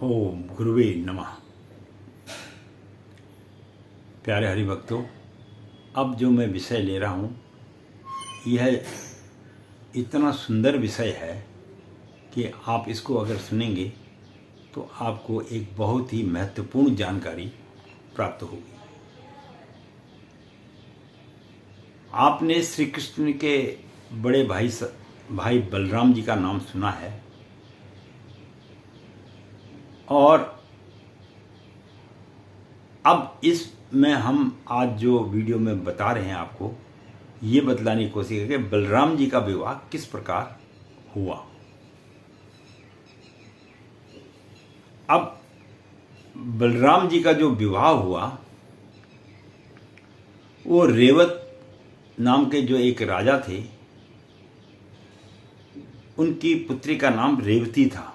ओम गुरुवे नमः। प्यारे हरिभक्तों, अब जो मैं विषय ले रहा हूँ यह इतना सुंदर विषय है कि आप इसको अगर सुनेंगे तो आपको एक बहुत ही महत्वपूर्ण जानकारी प्राप्त होगी। आपने श्री कृष्ण के बड़े भाई बलराम जी का नाम सुना है और अब इसमें हम आज जो वीडियो में बता रहे हैं आपको ये बतलाने की कोशिश है कि बलराम जी का विवाह किस प्रकार हुआ। अब बलराम जी का जो विवाह हुआ वो रेवत नाम के जो एक राजा थे उनकी पुत्री का नाम रेवती था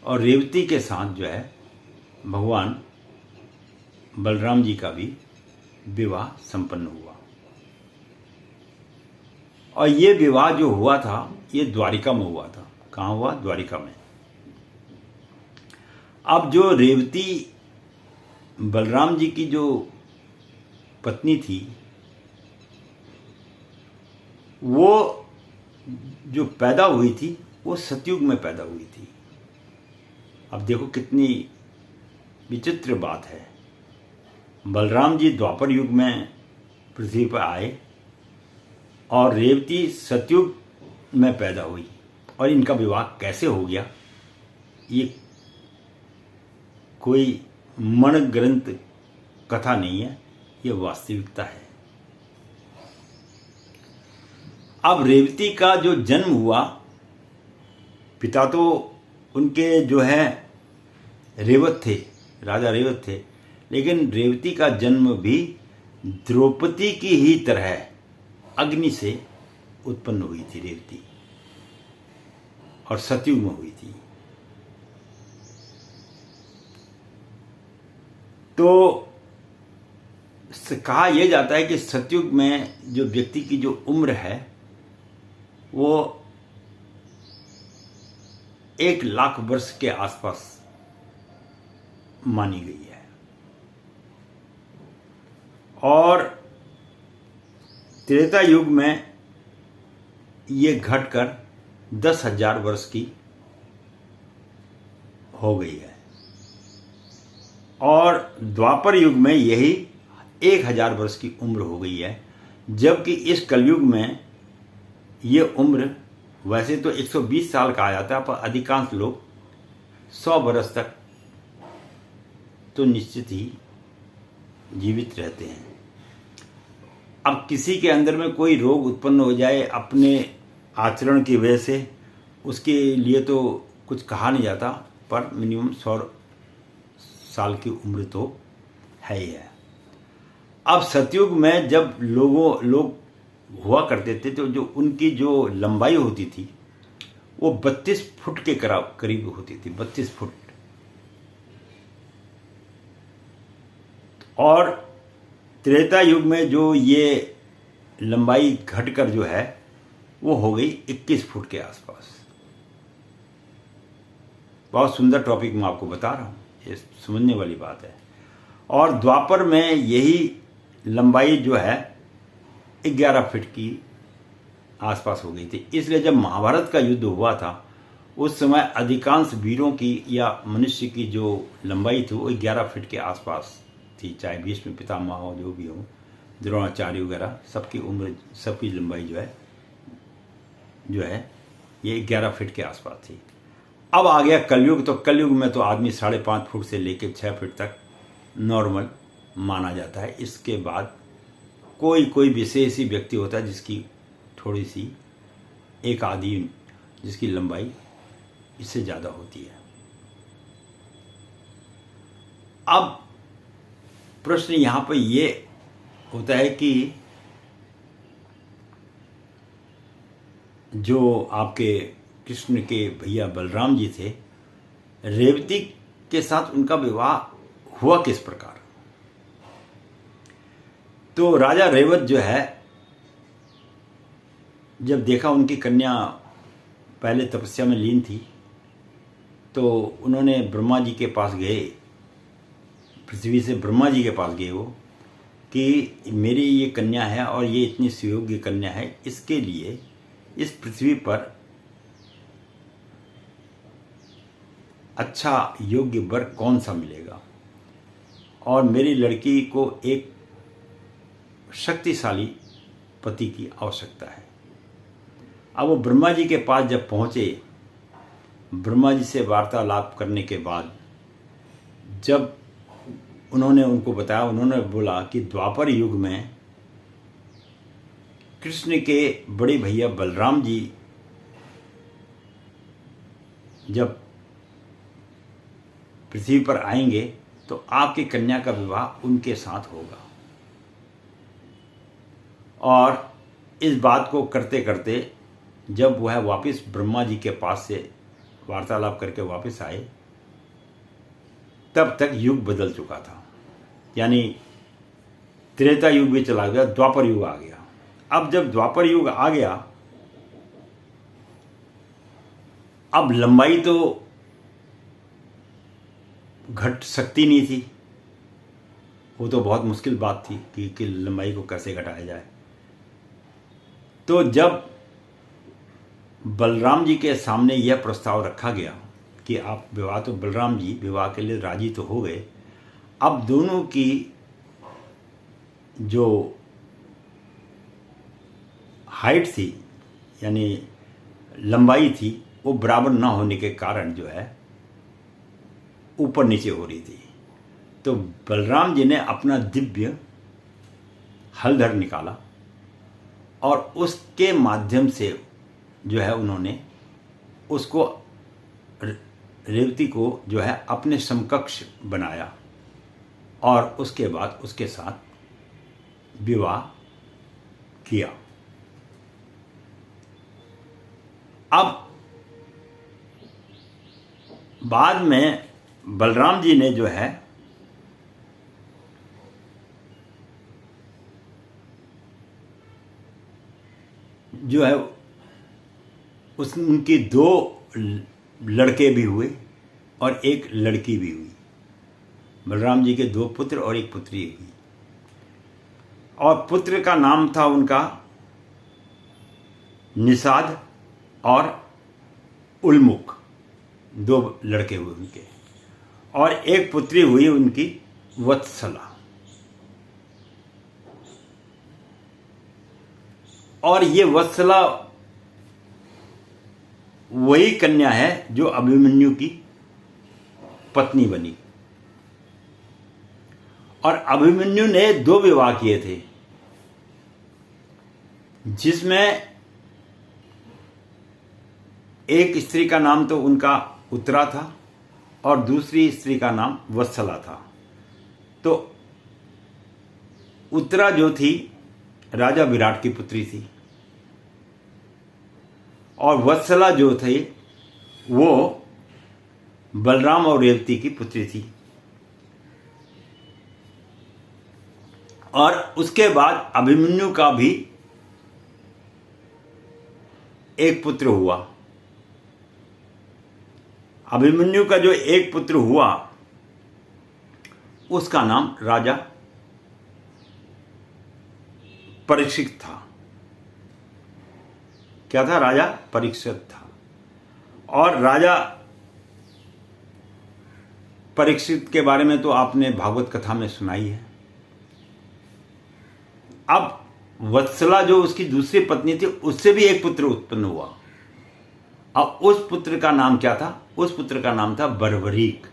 और रेवती के साथ जो है भगवान बलराम जी का भी विवाह संपन्न हुआ। और ये विवाह जो हुआ था ये द्वारिका में हुआ था। कहाँ हुआ? द्वारिका में। अब जो रेवती बलराम जी की जो पत्नी थी वो जो पैदा हुई थी वो सतयुग में पैदा हुई थी। अब देखो कितनी विचित्र बात है। बलराम जी द्वापर युग में पृथ्वी पर आए और रेवती सतयुग में पैदा हुई और इनका विवाह कैसे हो गया ये कोई मन ग्रंथ कथा नहीं है, ये वास्तविकता है। अब रेवती का जो जन्म हुआ, पिता तो उनके जो है रेवत थे, राजा रेवत थे, लेकिन रेवती का जन्म भी द्रौपदी की ही तरह अग्नि से उत्पन्न हुई थी रेवती और सतयुग में हुई थी। तो कहा यह जाता है कि सतयुग में जो व्यक्ति की जो उम्र है वो 1,00,000 वर्ष के आसपास मानी गई है और त्रेता युग में ये घटकर 10,000 वर्ष की हो गई है और द्वापर युग में यही 1,000 वर्ष की उम्र हो गई है। जबकि इस कलयुग में ये उम्र वैसे तो 120 साल कहा जाता है पर अधिकांश लोग 100 वर्ष तक तो निश्चित ही जीवित रहते हैं। अब किसी के अंदर में कोई रोग उत्पन्न हो जाए अपने आचरण की वजह से, उसके लिए तो कुछ कहा नहीं जाता, पर मिनिमम 100 साल की उम्र तो है ही है। अब सतयुग में जब लोग हुआ करते थे तो जो उनकी जो लंबाई होती थी वो 32 फुट के करीब होती थी, 32 फुट। और त्रेता युग में जो ये लंबाई घटकर जो है वो हो गई 21 फुट के आसपास। बहुत सुंदर टॉपिक मैं आपको बता रहा हूँ, ये समझने वाली बात है। और द्वापर में यही लंबाई जो है 11 फीट की आसपास हो गई थी। इसलिए जब महाभारत का युद्ध हुआ था उस समय अधिकांश वीरों की या मनुष्य की जो लंबाई थी वो 11 फीट के आसपास थी, चाहे भीष्म पितामह हो, जो भी हो, द्रोणाचार्य वगैरह, सबकी उम्र, सबकी लंबाई जो है ये 11 फीट के आसपास थी। अब आ गया कलयुग, तो कलयुग में तो आदमी 5.5 फुट से लेकर 6 फीट तक नॉर्मल माना जाता है। इसके बाद कोई विशेष ही व्यक्ति होता है जिसकी थोड़ी सी एक आदि जिसकी लंबाई इससे ज़्यादा होती है। अब प्रश्न यहाँ पर ये होता है कि जो आपके कृष्ण के भैया बलराम जी थे, रेवती के साथ उनका विवाह हुआ किस प्रकार। तो राजा रेवत जो है जब देखा उनकी कन्या पहले तपस्या में लीन थी तो उन्होंने ब्रह्मा जी के पास गए, पृथ्वी से ब्रह्मा जी के पास गए वो, कि मेरी ये कन्या है और ये इतनी सुयोग्य कन्या है, इसके लिए इस पृथ्वी पर अच्छा योग्य वर कौन सा मिलेगा, और मेरी लड़की को एक शक्तिशाली पति की आवश्यकता है। अब वो ब्रह्मा जी के पास जब पहुँचे, ब्रह्मा जी से वार्तालाप करने के बाद जब उन्होंने उनको बताया, उन्होंने बोला कि द्वापर युग में कृष्ण के बड़े भैया बलराम जी जब पृथ्वी पर आएंगे तो आपकी कन्या का विवाह उनके साथ होगा। और इस बात को करते करते जब वह वापस ब्रह्मा जी के पास से वार्तालाप करके वापस आए, तब तक युग बदल चुका था, यानी त्रेता युग भी चला गया, द्वापर युग आ गया। अब जब द्वापर युग आ गया, अब लंबाई तो घट सकती नहीं थी, वो तो बहुत मुश्किल बात थी कि लंबाई को कैसे घटाया जाए। तो जब बलराम जी के सामने यह प्रस्ताव रखा गया कि आप विवाह, तो बलराम जी विवाह के लिए राजी तो हो गए। अब दोनों की जो हाइट थी, यानी लंबाई थी, वो बराबर ना होने के कारण जो है ऊपर नीचे हो रही थी। तो बलराम जी ने अपना दिव्य हलधर निकाला और उसके माध्यम से जो है उन्होंने उसको, रेवती को जो है अपने समकक्ष बनाया और उसके बाद उसके साथ विवाह किया। अब बाद में बलराम जी ने जो है उनकी दो लड़के भी हुए और एक लड़की भी हुई। बलराम जी के दो पुत्र और एक पुत्री हुई, और पुत्र का नाम था उनका निषाद और उल्मुख, दो लड़के हुए उनके, और एक पुत्री हुई उनकी वत्सला। और ये वत्सला वही कन्या है जो अभिमन्यु की पत्नी बनी। और अभिमन्यु ने दो विवाह किए थे, जिसमें एक स्त्री का नाम तो उनका उत्तरा था और दूसरी स्त्री का नाम वत्सला था। तो उत्तरा जो थी राजा विराट की पुत्री थी, और वत्सला जो थे वो बलराम और रेवती की पुत्री थी। और उसके बाद अभिमन्यु का भी एक पुत्र हुआ। अभिमन्यु का जो एक पुत्र हुआ उसका नाम राजा परीक्षित था। क्या था? राजा परीक्षित था। और राजा परीक्षित के बारे में तो आपने भागवत कथा में सुनाई है। अब वत्सला जो उसकी दूसरी पत्नी थी, उससे भी एक पुत्र उत्पन्न हुआ। अब उस पुत्र का नाम क्या था? उस पुत्र का नाम था बर्बरीक,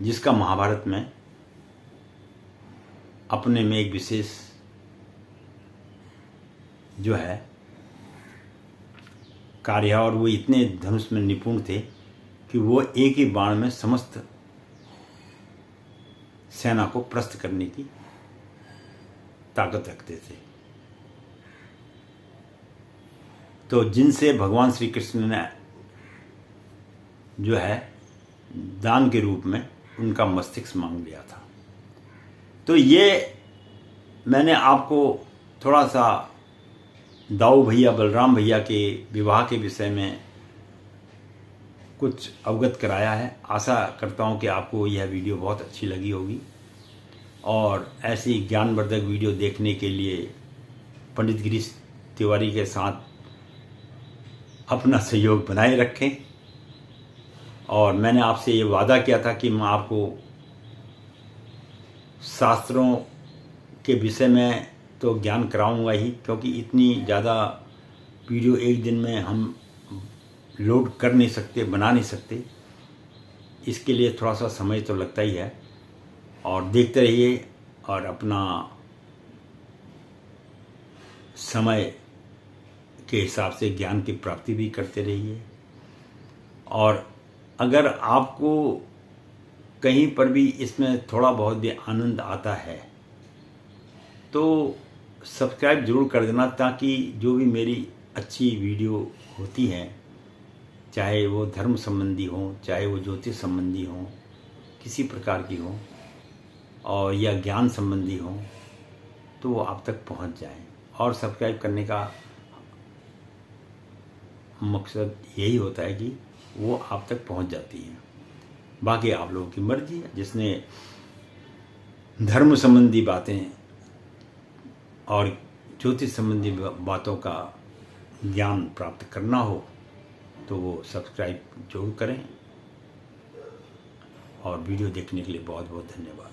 जिसका महाभारत में अपने में एक विशेष जो है कार्य है। और वो इतने धनुष में निपुण थे कि वो एक ही बाण में समस्त सेना को परास्त करने की ताकत रखते थे। तो जिनसे भगवान श्री कृष्ण ने जो है दान के रूप में उनका मस्तिष्क मांग लिया था। तो ये मैंने आपको थोड़ा सा दाऊ भैया बलराम भैया के विवाह के विषय में कुछ अवगत कराया है। आशा करता हूँ कि आपको यह वीडियो बहुत अच्छी लगी होगी और ऐसी ज्ञानवर्धक वीडियो देखने के लिए पंडित गिरीश तिवारी के साथ अपना सहयोग बनाए रखें। और मैंने आपसे ये वादा किया था कि मैं आपको शास्त्रों के विषय में तो ज्ञान कराऊंगा ही, क्योंकि इतनी ज़्यादा वीडियो एक दिन में हम लोड कर नहीं सकते, बना नहीं सकते। इसके लिए थोड़ा सा समय तो लगता ही है। और देखते रहिए और अपना समय के हिसाब से ज्ञान की प्राप्ति भी करते रहिए। और अगर आपको कहीं पर भी इसमें थोड़ा बहुत भी आनंद आता है तो सब्सक्राइब ज़रूर कर देना, ताकि जो भी मेरी अच्छी वीडियो होती हैं, चाहे वो धर्म संबंधी हो, चाहे वो ज्योतिष संबंधी हो, किसी प्रकार की हो, और या ज्ञान संबंधी हो, तो वो आप तक पहुंच जाए। और सब्सक्राइब करने का मकसद यही होता है कि वो आप तक पहुंच जाती है। बाकी आप लोगों की मर्जी है। जिसने धर्म संबंधी बातें और ज्योतिष संबंधी बातों का ज्ञान प्राप्त करना हो तो वो सब्सक्राइब जरूर करें। और वीडियो देखने के लिए बहुत बहुत धन्यवाद।